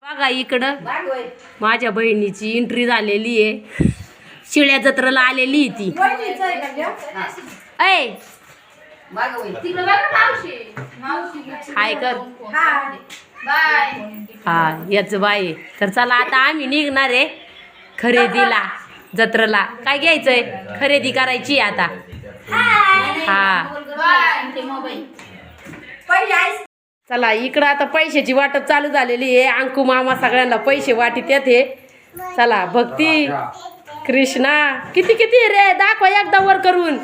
बघा इकडं माझ्या बहिणीची एंट्री झालेली आहे. शिळ्या जत्रेला आलेली आहे ती. ऐ हाय कर. हा याच बाई. तर चला आता आम्ही निघणार आहे खरेदीला जत्रेला. काय घ्यायचंय? खरेदी करायची आता. हा चला इकडं आता पैशाची वाटप चालू झालेली आहे. अंकू मामा सगळ्यांना पैसे वाटीत येते. चला भक्ती कृष्णा किती किती रे दाखवा एकदा वर करून.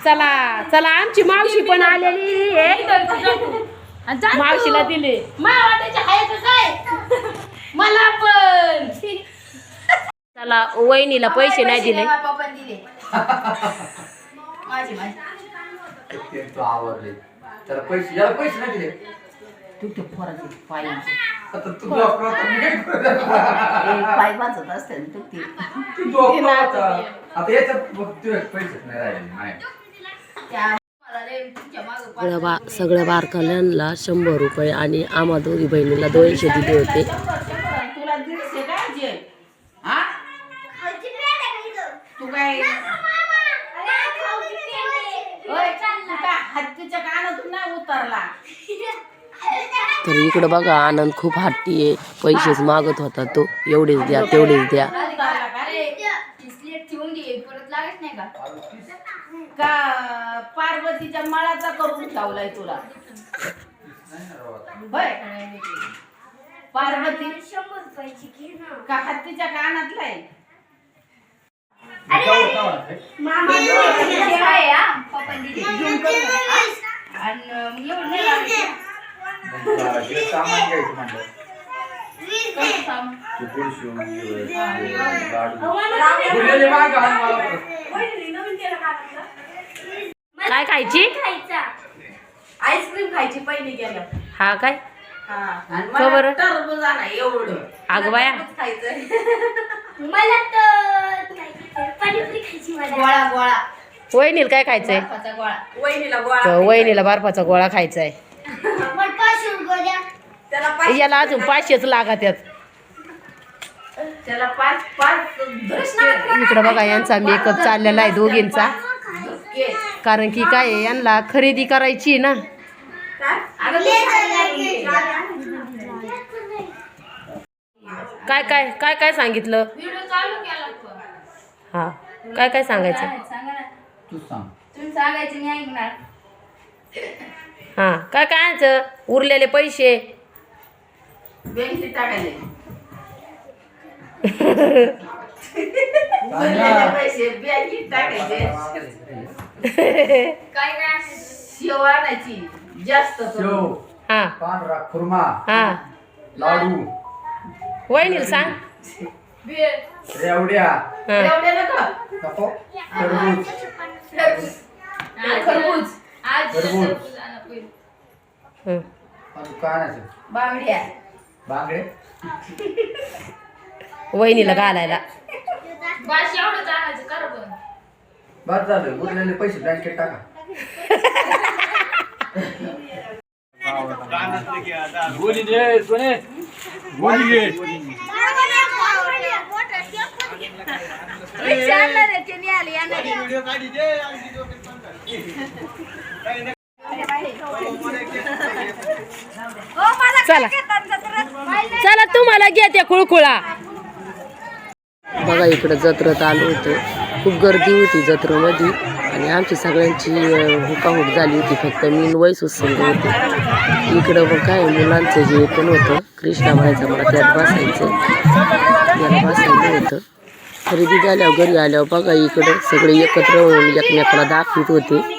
चला चला आमची मावशी पण आलेली आहे. मावशीला दिले मला पण. चला वहिनीला पैसे नाही दिले. आवडले त्याला पैसे याला पैसे नाही दिले. तू पोराचे पाय आता तू पाय वाजत असते आता याच्यात पैसेच नाही राहिले. सगळ्या बारकाल्यांना 100 रुपये आणि आम्हा दोघी बहिणीला 200 दिले होते. तुला 150 काय हा तू काय हत्तीच्या कानातून नाही उतरला. तर इकडं बघा आनंद खूप हट्टी आहे. पैसेच मागत होता तो. एवढेच द्या तेवढेच द्या. का पार्वतीच्या मळाचा करून ठेवलाय तुला. पार्वती 100 रुपयाची का हत्तीच्या कानातला आहे. काय खायची? आईस्क्रीम खायची पहिली गेल्या. हा काय खबर टरबूज आणा एवढं. अगं बाया मला तर पाणीपुरी खायची. गोळा गोळा वहिनीला काय खायचंय? बर्फाचा गोळा. वहिनीला गोळा. वहिनीला बर्फाचा गोळा खायचाय. पण 500 रुपये द्या. त्याला याला अजून 500च लागत आहेत. त्याला 5 इकडं बघा यांचा मेकअप चाललेला आहे दोघींचा. कारण की काय आहे, यांना खरेदी करायची ना. काय काय काय काय सांगितलं? हा काय काय सांगायचं? तू सांग. तुम्ही सांगायचं मी ऐकणार. हा काय काय आणायचं? उरलेले पैसे बँकेत टाकायचे. पैसे बँकेत टाकायचे. काय काय शेव आणायची जास्त करून. हा पांढरा खुर्मा हा लाडू वहिनीला सांग. रेवड्या हा एवढे नका. नको टरबूज खरबूज टरबूज हं. आणि काय नाही बांगड्या बांगडे वहिनीला घालायला. बस एवढंच आणायचं कर पण. बस झालं उरलेले पैसे बँकेत टाका. गोली दे सोने गोली घे. चला चला तुम्हाला घ्या त्या खुळखुळा. बघा इकडं जत्रेत आलो होतो. खूप गर्दी होती जत्रेमध्ये आणि आमची सगळ्यांची हुकाहुक झाली होती. फक्त मी वयसूच संघ होते. इकडं मग काय मुलांचं जे पण होतं. कृष्णा म्हणायचं मला त्यात बसायचं. याला बसायचं होतं. खरेदी झाल्यावर घरी आल्यावर बघा इकडं सगळे एकत्र होऊन एकमेकाला दाखवत होते.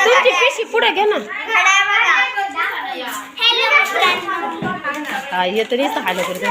तुमची पिशी पुढे घे ना. हा ये तरी हाल करते.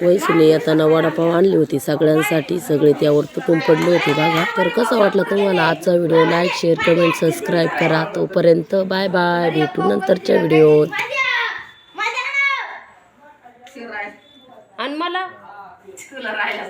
वैसूने येताना वडापाव आणली होती सगळ्यांसाठी. सगळे त्यावर तुटून पडले होते बघा. तर कसा वाटला तुम्हाला आजचा video? Like, share, comment, subscribe करा. तोपर्यंत बाय बाय. भेटू नंतरच्या व्हिडिओत. आणि मला तुला राहिला